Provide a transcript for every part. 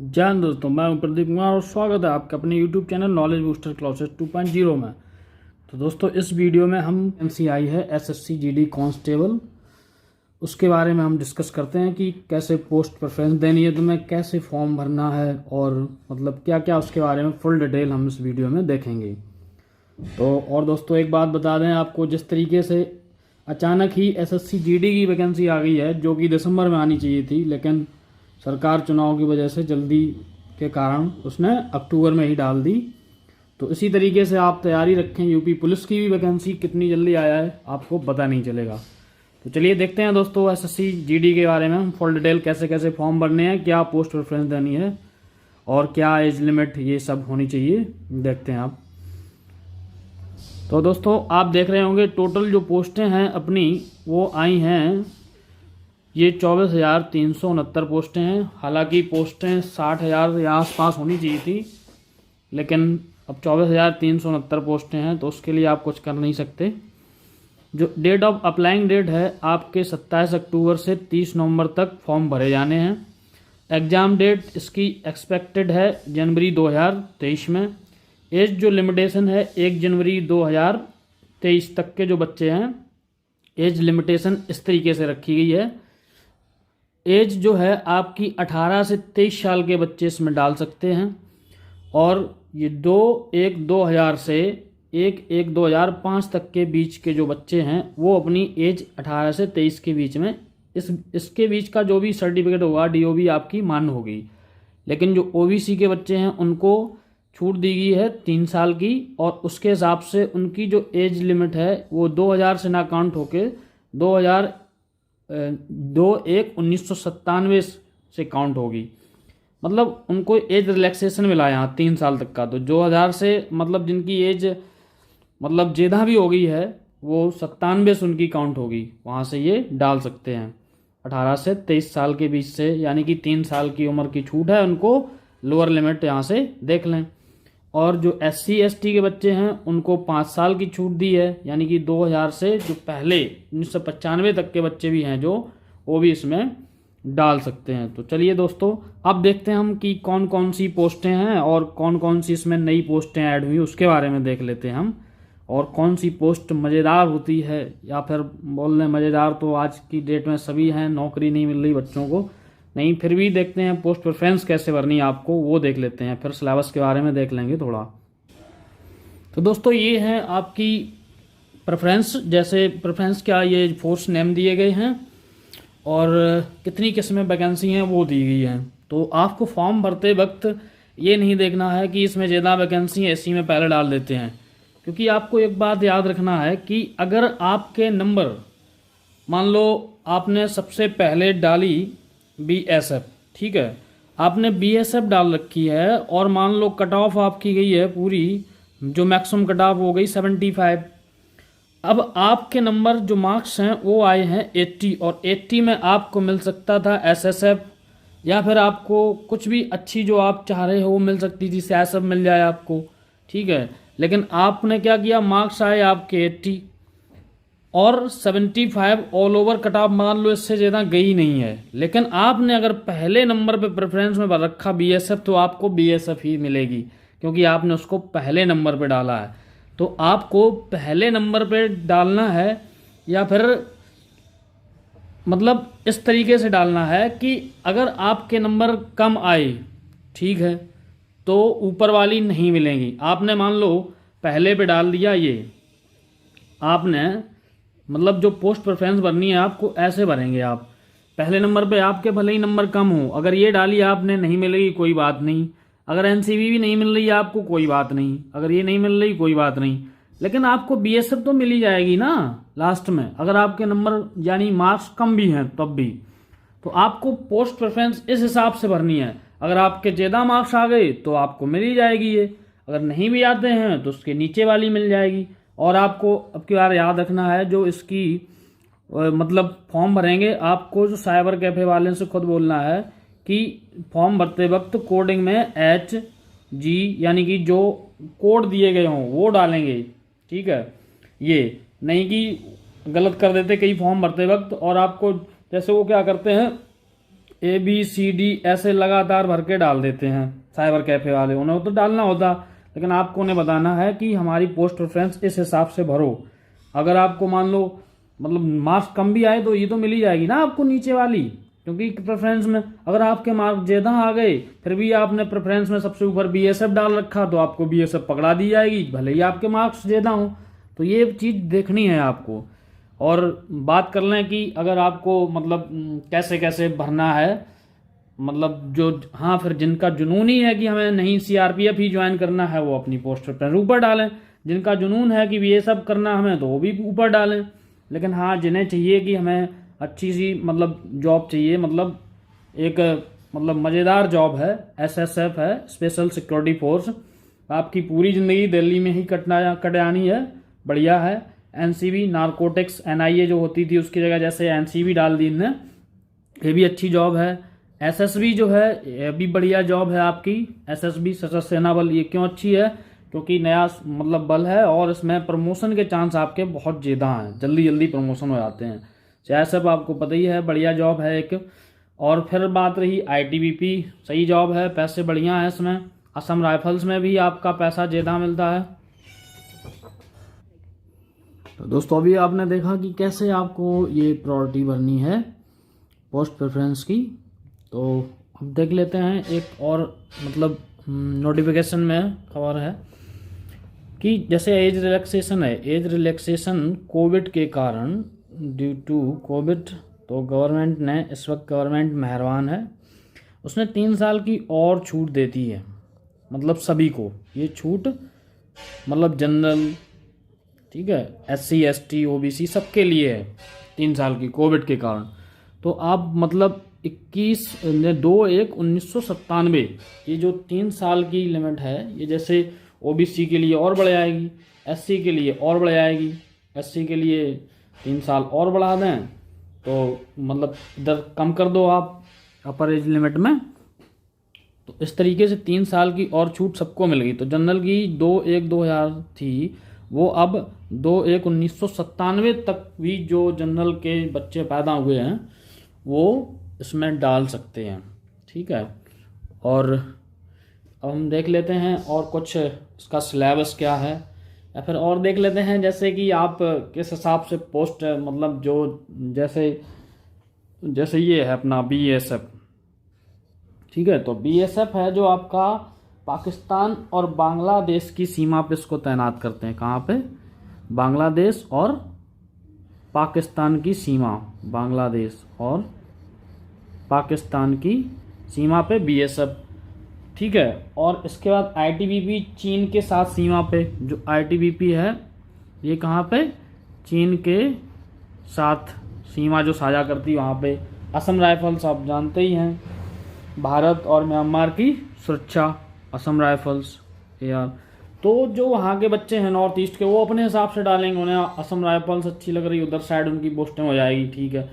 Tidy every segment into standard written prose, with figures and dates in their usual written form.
जय हिंद दोस्तों, मैं हूं प्रदीप कुमार और स्वागत है आपका अपने YouTube channel knowledge booster classes 2.0 में। तो दोस्तों, इस वीडियो में हम MCI है SSC GD कांस्टेबल, उसके बारे में हम डिस्कस करते हैं कि कैसे पोस्ट प्रेफरेंस देनी है, तुम्हें कैसे फॉर्म भरना है और मतलब क्या क्या उसके बारे में फुल डिटेल हम इस वीडियो में देखेंगे। तो और दोस्तों, एक बात बता दें आपको, जिस तरीके से अचानक ही SSC GD की वैकेंसी आ गई है जो कि दिसंबर में आनी चाहिए थी, लेकिन सरकार चुनाव की वजह से जल्दी के कारण उसने अक्टूबर में ही डाल दी। तो इसी तरीके से आप तैयारी रखें। यूपी पुलिस की भी वैकेंसी कितनी जल्दी आया है आपको पता नहीं चलेगा। तो चलिए देखते हैं दोस्तों SSC GD के बारे में हम फुल डिटेल, कैसे कैसे फॉर्म भरने हैं, क्या पोस्ट प्रेफरेंस देनी है और क्या एज लिमिट ये सब होनी चाहिए, देखते हैं आप। तो दोस्तों, आप देख रहे होंगे टोटल जो पोस्टें हैं अपनी वो आई हैं, ये 24,369 पोस्टें हैं। हालांकि पोस्टें 60,000 या आसपास होनी चाहिए थी, लेकिन अब 24,369 पोस्टें हैं तो उसके लिए आप कुछ कर नहीं सकते। जो डेट ऑफ अप्लाइंग डेट है आपके 27 अक्टूबर से 30 नवंबर तक फॉर्म भरे जाने हैं। एग्ज़ाम डेट इसकी एक्सपेक्टेड है जनवरी 2023 में। एज जो लिमिटेशन है 1 जनवरी 2023 तक के जो बच्चे हैं, एज लिमिटेशन इस तरीके से रखी गई है। एज जो है आपकी 18 से 23 साल के बच्चे इसमें डाल सकते हैं। और ये 2/1/2000 से 1/1/2005 तक के बीच के जो बच्चे हैं वो अपनी एज 18 से 23 के बीच में, इसके बीच का जो भी सर्टिफिकेट होगा DOB आपकी मान्य होगी। लेकिन जो OBC के बच्चे हैं उनको छूट दी गई है 3 साल की, और उसके हिसाब से उनकी जो एज लिमिट है वो 2000 से ना काउंट होके 2/1/1997 से काउंट होगी। मतलब उनको एज रिलैक्सेशन मिला है यहाँ 3 साल तक का। तो 2000 से मतलब जिनकी एज मतलब ज़्यादा भी हो गई है वो 97 से उनकी काउंट होगी, वहाँ से ये डाल सकते हैं। 18 से 23 साल के बीच से, यानी कि 3 साल की उम्र की छूट है उनको। लोअर लिमिट यहाँ से देख लें। और जो SC ST के बच्चे हैं उनको 5 साल की छूट दी है, यानी कि 2000 से जो पहले 1995 तक के बच्चे भी हैं जो, वो भी इसमें डाल सकते हैं। तो चलिए दोस्तों, अब देखते हैं हम कि कौन कौन सी पोस्टें हैं और कौन कौन सी इसमें नई पोस्टें ऐड हुई, उसके बारे में देख लेते हैं हम। और कौन सी पोस्ट मज़ेदार होती है, या फिर बोल लें मज़ेदार तो आज की डेट में सभी हैं, नौकरी नहीं मिल रही बच्चों को, नहीं फिर भी देखते हैं पोस्ट प्रेफरेंस कैसे भरनी है आपको, वो देख लेते हैं। फिर सिलेबस के बारे में देख लेंगे थोड़ा। तो दोस्तों, ये है आपकी प्रेफरेंस। जैसे प्रेफरेंस क्या, ये फोर्स नेम दिए गए हैं और कितनी किस्में वैकेंसी हैं वो दी गई हैं। तो आपको फॉर्म भरते वक्त ये नहीं देखना है कि इसमें ज़्यादा वैकेंसी है इसी में पहले डाल देते हैं, क्योंकि आपको एक बात याद रखना है कि अगर आपके नंबर, मान लो आपने सबसे पहले डाली BSF, ठीक है, आपने BSF डाल रखी है और मान लो कट ऑफ आपकी गई है पूरी, जो मैक्सिमम कट ऑफ हो गई 75। अब आपके नंबर जो मार्क्स हैं वो आए हैं 80, और 80 में आपको मिल सकता था SSF, या फिर आपको कुछ भी अच्छी जो आप चाह रहे हो वो मिल सकती थी, SSF मिल जाए आपको, ठीक है। लेकिन आपने क्या किया, मार्क्स आए आपके 80 और 75 ऑल ओवर कट ऑफ, मान लो इससे ज़्यादा गई नहीं है, लेकिन आपने अगर पहले नंबर पे प्रेफरेंस में रखा BSF तो आपको BSF ही मिलेगी, क्योंकि आपने उसको पहले नंबर पे डाला है। तो आपको पहले नंबर पे डालना है, या फिर मतलब इस तरीके से डालना है कि अगर आपके नंबर कम आए, ठीक है, तो ऊपर वाली नहीं मिलेंगी। आपने मान लो पहले पे डाल दिया, ये आपने मतलब जो पोस्ट प्रेफरेंस भरनी है आपको ऐसे भरेंगे आप। पहले नंबर पे आपके भले ही नंबर कम हो, अगर ये डाली आपने, नहीं मिलेगी कोई बात नहीं। अगर NCV भी नहीं मिल रही है आपको, कोई बात नहीं। अगर ये नहीं मिल रही, कोई बात नहीं, लेकिन आपको BSF तो मिल ही जाएगी ना लास्ट में, अगर आपके नंबर यानी मार्क्स कम भी हैं तब भी। तो आपको पोस्ट प्रेफरेंस इस हिसाब से भरनी है। अगर आपके ज़्यादा मार्क्स आ गए तो आपको मिल ही जाएगी ये, अगर नहीं भी आते हैं तो उसके नीचे वाली मिल जाएगी। और आपको अब की बार याद रखना है, जो इसकी मतलब फॉर्म भरेंगे, आपको जो साइबर कैफे वाले से खुद बोलना है कि फॉर्म भरते वक्त कोडिंग में HG यानी कि जो कोड दिए गए हों वो डालेंगे, ठीक है। ये नहीं कि गलत कर देते कई फॉर्म भरते वक्त, और आपको जैसे वो क्या करते हैं ABCD ऐसे लगातार भर के डाल देते हैं साइबर कैफे वाले, उन्हें तो डालना होता, लेकिन आपको उन्हें बताना है कि हमारी पोस्ट प्रेफरेंस इस हिसाब से भरो। अगर आपको मान लो मतलब मार्क्स कम भी आए तो ये तो मिल ही जाएगी ना आपको नीचे वाली, क्योंकि प्रेफरेंस में अगर आपके मार्क्स ज़्यादा आ गए फिर भी आपने प्रेफरेंस में सबसे ऊपर BSF डाल रखा तो आपको BSF पकड़ा दी जाएगी, भले ही आपके मार्क्स ज़्यादा हों। तो ये चीज़ देखनी है आपको। और बात कर लें कि अगर आपको मतलब कैसे कैसे भरना है, मतलब जो हाँ फिर जिनका जुनून ही है कि हमें नहीं CRPF ही ज्वाइन करना है वो अपनी पोस्ट प्रेफरेंस ऊपर डालें, जिनका जुनून है कि ये सब करना हमें तो वो भी ऊपर डालें। लेकिन हाँ जिन्हें चाहिए कि हमें अच्छी सी मतलब जॉब चाहिए, मतलब एक मतलब मज़ेदार जॉब है, SSF है, स्पेशल सिक्योरिटी फोर्स, आपकी पूरी ज़िंदगी दिल्ली में ही कटानी है, बढ़िया है। NCB नारकोटिक्स NIA जो होती थी उसकी जगह जैसे NCB डाल दी इनने, ये भी अच्छी जॉब है। SSB जो है ये भी बढ़िया जॉब है आपकी। SSB सशस्त्र सेना बल, ये क्यों अच्छी है, क्योंकि नया मतलब बल है और इसमें प्रमोशन के चांस आपके बहुत ज़्यादा हैं, जल्दी जल्दी प्रमोशन हो जाते हैं। CISF आपको पता ही है, बढ़िया जॉब है एक। और फिर बात रही ITBP, सही जॉब है, पैसे बढ़िया हैं इसमें। असम राइफल्स में भी आपका पैसा ज़्यादा मिलता है। तो दोस्तों अभी आपने देखा कि कैसे आपको ये प्रायोरिटी भरनी है पोस्ट प्रेफरेंस की। तो अब देख लेते हैं एक और मतलब नोटिफिकेशन में खबर है कि जैसे एज रिलैक्सेशन है, एज रिलैक्सेशन कोविड के कारण, ड्यू टू कोविड, तो गवर्नमेंट ने इस वक्त गवर्नमेंट मेहरबान है, उसने 3 साल की और छूट देती है, मतलब सभी को ये छूट, मतलब जनरल, ठीक है, SC ST OBC सबके लिए है 3 साल की कोविड के कारण। तो आप मतलब 21/2/1997 ये जो 3 साल की लिमिट है, ये जैसे OBC के लिए और बढ़ जाएगी, SC के लिए और बढ़ जाएगी, SC के लिए 3 साल और बढ़ा दें तो मतलब इधर कम कर दो आप अपर एज लिमिट में। तो इस तरीके से 3 साल की और छूट सबको मिल गई। तो जनरल की 2/1/2000 थी, वो अब 2/1/1997 तक भी जो जनरल के बच्चे पैदा हुए हैं वो इसमें डाल सकते हैं, ठीक है। और अब हम देख लेते हैं और कुछ इसका सिलेबस क्या है, या फिर और देख लेते हैं जैसे कि आप किस हिसाब से पोस्ट मतलब जो जैसे जैसे ये है अपना BSF, ठीक है। तो BSF है जो आपका पाकिस्तान और बांग्लादेश की सीमा पे इसको तैनात करते हैं। कहाँ पे? बांग्लादेश और पाकिस्तान की सीमा, बांग्लादेश और पाकिस्तान की सीमा पे BSF, ठीक है। और इसके बाद ITBP चीन के साथ सीमा पे, जो ITBP है ये कहाँ पे? चीन के साथ सीमा जो साझा करती है वहाँ पे। असम राइफल्स आप जानते ही हैं, भारत और म्यांमार की सुरक्षा, असम राइफल्स यार। तो जो वहाँ के बच्चे हैं नॉर्थ ईस्ट के, वो अपने हिसाब से डालेंगे, उन्हें असम राइफल्स अच्छी लग रही, उधर साइड उनकी पोस्टिंग हो जाएगी, ठीक है।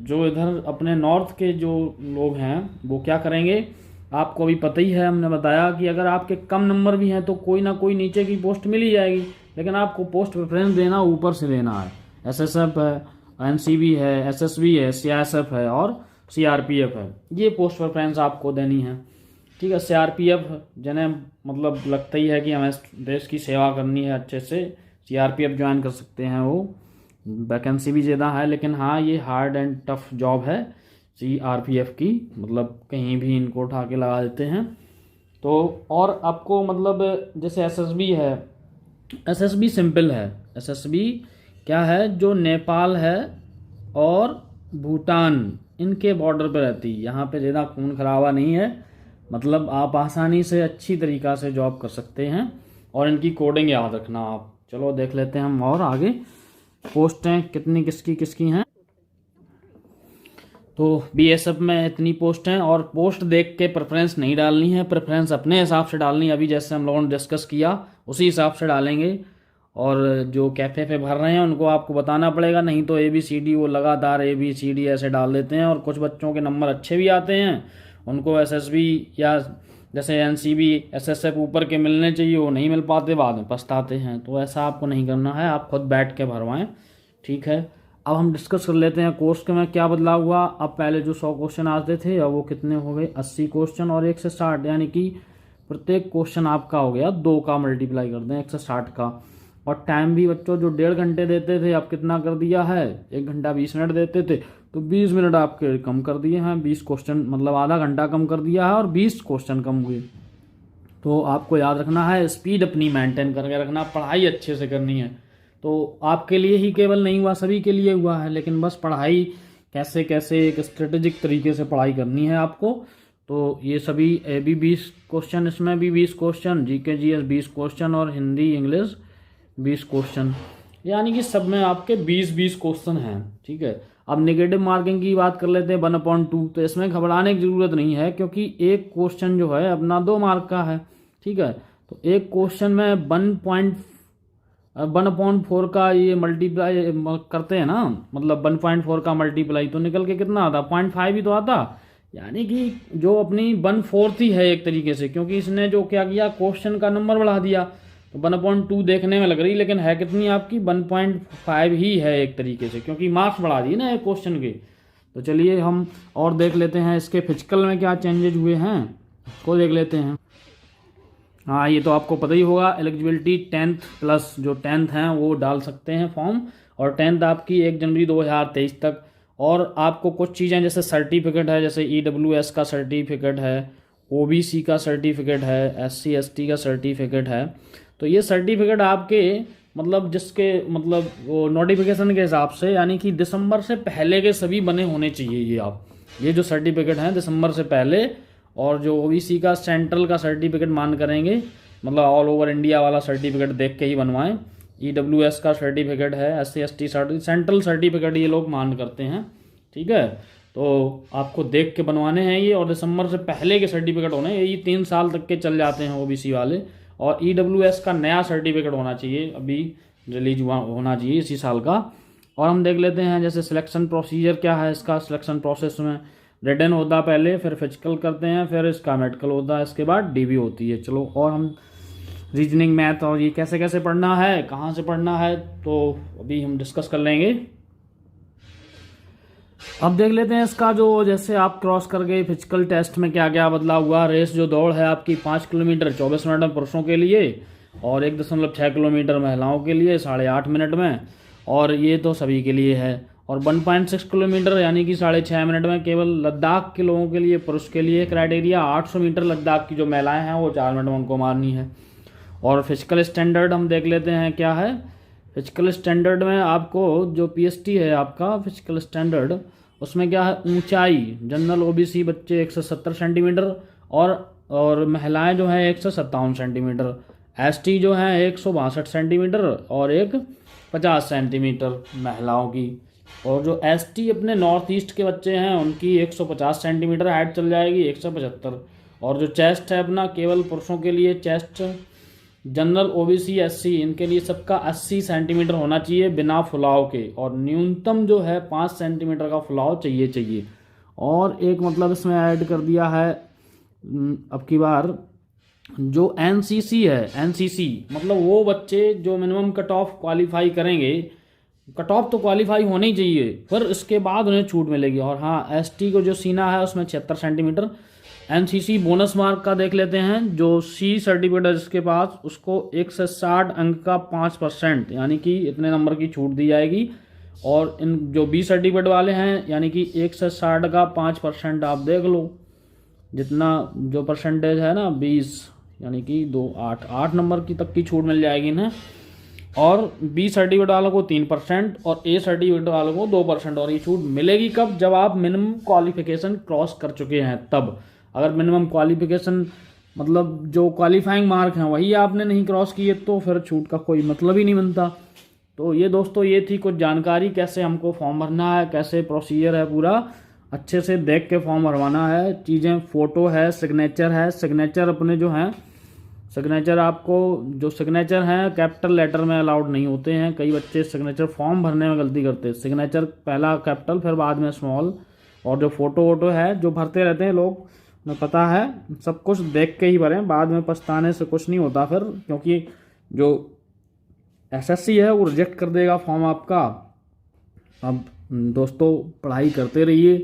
जो इधर अपने नॉर्थ के जो लोग हैं वो क्या करेंगे, आपको अभी पता ही है, हमने बताया कि अगर आपके कम नंबर भी हैं तो कोई ना कोई नीचे की पोस्ट मिल ही जाएगी, लेकिन आपको पोस्ट प्रेफरेंस देना ऊपर से देना है। SSF है, NCB है, SSB है, CISF है और CRPF है, ये पोस्ट प्रेफरेंस आपको देनी है, ठीक है। CRPF जिन्हें मतलब लगता ही है कि हमें देश की सेवा करनी है अच्छे से, CRPF ज्वाइन कर सकते हैं, वो वैकेंसी भी ज़्यादा है, लेकिन हाँ ये हार्ड एंड टफ जॉब है CRPF की, मतलब कहीं भी इनको उठा के लगा देते हैं। तो और आपको मतलब जैसे SSB है, SSB सिंपल है। SSB क्या है, जो नेपाल है और भूटान इनके बॉर्डर पर रहती है, यहाँ पे ज़्यादा खून खराबा नहीं है, मतलब आप आसानी से अच्छी तरीक़ा से जॉब कर सकते हैं। और इनकी कोडिंग याद रखना आप। चलो देख लेते हैं हम और आगे पोस्टें कितनी किसकी किसकी हैं। तो BSF में इतनी पोस्ट हैं, और पोस्ट देख के प्रेफरेंस नहीं डालनी है, प्रेफरेंस अपने हिसाब से डालनी है। अभी जैसे हम लोगों ने डिस्कस किया उसी हिसाब से डालेंगे। और जो कैफे पे भर रहे हैं उनको आपको बताना पड़ेगा, नहीं तो ABCD वो लगातार ABCD ऐसे डाल देते हैं, और कुछ बच्चों के नंबर अच्छे भी आते हैं, उनको SSB या जैसे NCB SSF ऊपर के मिलने चाहिए, वो नहीं मिल पाते, बाद में पछताते हैं। तो ऐसा आपको नहीं करना है, आप खुद बैठ के भरवाएं, ठीक है। अब हम डिस्कस कर लेते हैं कोर्स के में क्या बदलाव हुआ। अब पहले जो 100 क्वेश्चन आते थे अब वो कितने हो गए 80 क्वेश्चन और 1 से 60, यानी कि प्रत्येक क्वेश्चन आपका हो गया 2 का मल्टीप्लाई कर दें 1 से 60 का। और टाइम भी बच्चों जो 1.5 घंटे देते थे अब कितना कर दिया है, 1 घंटा 20 मिनट देते थे तो 20 मिनट आपके कम कर दिए हैं। 20 क्वेश्चन मतलब आधा घंटा कम कर दिया है और 20 क्वेश्चन कम हुए। तो आपको याद रखना है, स्पीड अपनी मेंटेन करके रखना, पढ़ाई अच्छे से करनी है। तो आपके लिए ही केवल नहीं हुआ, सभी के लिए हुआ है, लेकिन बस पढ़ाई कैसे कैसे एक स्ट्रेटेजिक तरीके से पढ़ाई करनी है आपको। तो ये सभी ए बी 20 क्वेश्चन, इसमें भी 20 क्वेश्चन, जीके जीएस 20 क्वेश्चन और हिंदी इंग्लिश 20 क्वेश्चन, यानी कि सब में आपके 20-20 क्वेश्चन हैं। ठीक है, अब नेगेटिव मार्किंग की बात कर लेते हैं 1/2। तो इसमें घबराने की जरूरत नहीं है, क्योंकि एक क्वेश्चन जो है अपना 2 मार्क का है। ठीक है, तो एक क्वेश्चन में 1/4 का ये मल्टीप्लाई करते हैं ना, मतलब 1.4 का मल्टीप्लाई तो निकल के कितना आता, 0.5 ही तो आता, यानी कि जो अपनी 1/4 ही है एक तरीके से, क्योंकि इसने जो क्या किया क्वेश्चन का नंबर बढ़ा दिया। तो 1/2 देखने में लग रही, लेकिन है कितनी आपकी 1.5 ही है एक तरीके से, क्योंकि मार्क्स बढ़ा दिए ना एक क्वेश्चन के। तो चलिए हम और देख लेते हैं इसके फिजिकल में क्या चेंजेज हुए हैं, को देख लेते हैं। हाँ, ये तो आपको पता ही होगा, एलिजिबिलिटी 10th प्लस जो 10th हैं वो डाल सकते हैं फॉर्म, और 10th आपकी 1 जनवरी 2023 तक। और आपको कुछ चीज़ें जैसे सर्टिफिकेट है, जैसे EWS का सर्टिफिकेट है, OBC का सर्टिफिकेट है, SC ST का सर्टिफिकेट है। तो ये सर्टिफिकेट आपके मतलब जिसके मतलब वो नोटिफिकेशन के हिसाब से, यानी कि दिसंबर से पहले के सभी बने होने चाहिए। ये जो सर्टिफिकेट हैं दिसंबर से पहले, और जो OBC का सेंट्रल का सर्टिफिकेट मान करेंगे, मतलब ऑल ओवर इंडिया वाला सर्टिफिकेट देख के ही बनवाएं। EWS का सर्टिफिकेट है, SC ST सेंट्रल सर्टिफिकेट ये लोग मान करते हैं। ठीक है, तो आपको देख के बनवाने हैं ये, और दिसंबर से पहले के सर्टिफिकेट होने, ये 3 साल तक के चल जाते हैं OBC वाले। और EWS का नया सर्टिफिकेट होना चाहिए, अभी रिलीज होना चाहिए इसी साल का। और हम देख लेते हैं जैसे सिलेक्शन प्रोसीजर क्या है इसका। सिलेक्शन प्रोसेस में रिटन होता है पहले, फिर फिजिकल करते हैं, फिर इसका मेडिकल होता है, इसके बाद DB होती है। चलो, और हम रीजनिंग मैथ और ये कैसे कैसे पढ़ना है, कहाँ से पढ़ना है, तो अभी हम डिस्कस कर लेंगे। अब देख लेते हैं इसका जो जैसे आप क्रॉस कर गए फिजिकल टेस्ट में क्या क्या बदलाव हुआ। रेस जो दौड़ है आपकी 5 किलोमीटर 24 मिनट में पुरुषों के लिए, और 1.6 किलोमीटर महिलाओं के लिए 8.5 मिनट में, और ये तो सभी के लिए है। और 1.6 किलोमीटर यानी कि 6.5 मिनट में केवल लद्दाख के लोगों के लिए, पुरुष के लिए क्राइटेरिया। 800 मीटर लद्दाख की जो महिलाएं हैं वो 4 मिनट में उनको मारनी है। और फिजिकल स्टैंडर्ड हम देख लेते हैं क्या है। फिजिकल स्टैंडर्ड में आपको जो PST है आपका फिजिकल स्टैंडर्ड, उसमें क्या है, ऊंचाई जनरल OBC बच्चे 170 सेंटीमीटर, और महिलाएं जो हैं 157 सेंटीमीटर, ST जो है 162 सेंटीमीटर, और एक 50 सेंटीमीटर महिलाओं की। और जो ST अपने नॉर्थ ईस्ट के बच्चे हैं उनकी 150 सेंटीमीटर हाइट चल जाएगी, 175। और जो चेस्ट है अपना केवल पुरुषों के लिए, चेस्ट जनरल OBC SC इनके लिए सबका 80 सेंटीमीटर होना चाहिए बिना फुलाव के, और न्यूनतम जो है 5 सेंटीमीटर का फुलाव चाहिए। और एक मतलब इसमें ऐड कर दिया है अब की बार, जो NCC है, NCC मतलब वो बच्चे जो मिनिमम कट ऑफ क्वालिफाई करेंगे, कट ऑफ तो क्वालिफाई होनी ही चाहिए, फिर इसके बाद उन्हें छूट मिलेगी। और हाँ, ST को जो सीना है उसमें 76 सेंटीमीटर। NCC बोनस मार्क का देख लेते हैं, जो C सर्टिफिकेट है जिसके पास, उसको 1 से 60 अंक का 5%, यानी कि इतने नंबर की छूट दी जाएगी। और इन जो B सर्टिफिकेट वाले हैं, यानी कि 1 से 60 का 5% आप देख लो, जितना जो परसेंटेज है ना 20, यानी कि 8 नंबर की तक की छूट मिल जाएगी इन्हें। और B सर्टिफिकेट वालों को 3% और A सर्टिफिकेट वालों को 2%। और ये छूट मिलेगी कब, जब आप मिनिमम क्वालिफिकेशन क्रॉस कर चुके हैं तब। अगर मिनिमम क्वालिफिकेशन मतलब जो क्वालिफाइंग मार्क हैं वही आपने नहीं क्रॉस किए तो फिर छूट का कोई मतलब ही नहीं बनता। तो ये दोस्तों ये थी कुछ जानकारी, कैसे हमको फॉर्म भरना है, कैसे प्रोसीजर है, पूरा अच्छे से देख के फॉर्म भरवाना है। चीज़ें फ़ोटो है, सिग्नेचर अपने जो हैं, सिग्नेचर आपको जो सिग्नेचर हैं कैपिटल लेटर में अलाउड नहीं होते हैं। कई बच्चे सिग्नेचर फॉर्म भरने में गलती करते हैं, सिग्नेचर पहला कैपिटल फिर बाद में स्मॉल। और जो फोटो है जो भरते रहते हैं लोग, मैं पता है, सब कुछ देख के ही भरें, बाद में पछताने से कुछ नहीं होता फिर, क्योंकि जो SSC है वो रिजेक्ट कर देगा फॉर्म आपका। अब दोस्तों पढ़ाई करते रहिए।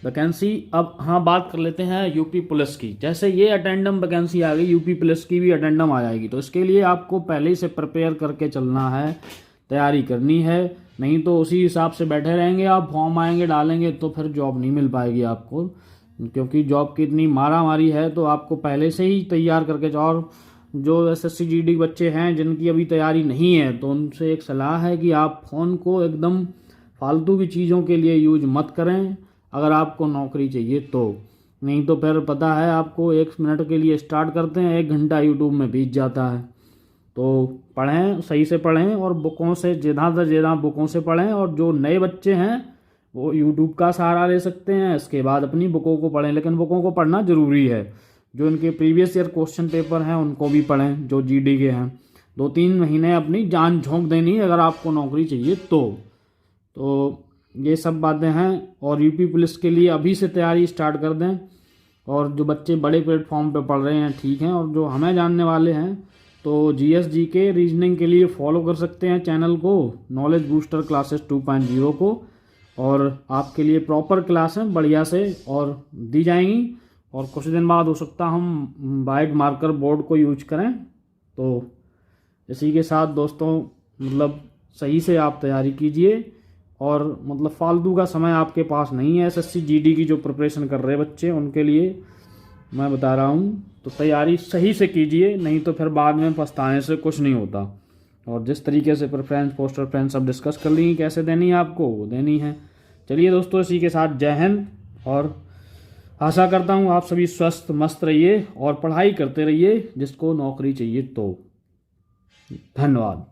वैकेंसी, अब हाँ बात कर लेते हैं यूपी पुलिस की। जैसे ये अटेंडम वैकेंसी आ गई, यूपी पुलिस की भी अटेंडम आ जाएगी, तो इसके लिए आपको पहले से प्रिपेयर करके चलना है, तैयारी करनी है। नहीं तो उसी हिसाब से बैठे रहेंगे आप, फॉर्म आएंगे डालेंगे तो फिर जॉब नहीं मिल पाएगी आपको, क्योंकि जॉब की इतनी मारा मारी है। तो आपको पहले से ही तैयार करके जाओ। और जो एसएससी जीडी बच्चे हैं जिनकी अभी तैयारी नहीं है, तो उनसे एक सलाह है कि आप फ़ोन को एकदम फालतू की चीज़ों के लिए यूज मत करें, अगर आपको नौकरी चाहिए तो। नहीं तो फिर पता है आपको, 1 मिनट के लिए स्टार्ट करते हैं, 1 घंटा यूट्यूब में बीत जाता है। तो पढ़ें, सही से पढ़ें, और बुकों से ज़्यादा से ज़्यादा बुकों से पढ़ें। और जो नए बच्चे हैं वो यूट्यूब का सहारा ले सकते हैं, इसके बाद अपनी बुकों को पढ़ें, लेकिन बुकों को पढ़ना ज़रूरी है। जो इनके प्रीवियस ईयर क्वेश्चन पेपर हैं उनको भी पढ़ें, जो जीडी के हैं। 2-3 महीने अपनी जान झोंक देनी है अगर आपको नौकरी चाहिए तो ये सब बातें हैं। और यूपी पुलिस के लिए अभी से तैयारी स्टार्ट कर दें। और जो बच्चे बड़े प्लेटफॉर्म पे पढ़ रहे हैं ठीक हैं, और जो हमें जानने वाले हैं तो जीएस के रीजनिंग के लिए फॉलो कर सकते हैं चैनल को, नॉलेज बूस्टर क्लासेस 2.0 को। और आपके लिए प्रॉपर क्लासें बढ़िया से और दी जाएंगी। और कुछ दिन बाद हो सकता हम वाइट मार्कर बोर्ड को यूज करें। तो इसी के साथ दोस्तों, मतलब सही से आप तैयारी कीजिए, और मतलब फालतू का समय आपके पास नहीं है। एसएससी जीडी की जो प्रिपरेशन कर रहे बच्चे, उनके लिए मैं बता रहा हूँ, तो तैयारी सही से कीजिए, नहीं तो फिर बाद में पछताने से कुछ नहीं होता। और जिस तरीके से प्रेफरेंस, पोस्टर फ्रेंस सब डिस्कस कर ली, कैसे देनी है आपको, वो देनी है। चलिए दोस्तों, इसी के साथ जय हिंद, और आशा करता हूँ आप सभी स्वस्थ मस्त रहिए और पढ़ाई करते रहिए जिसको नौकरी चाहिए तो। धन्यवाद।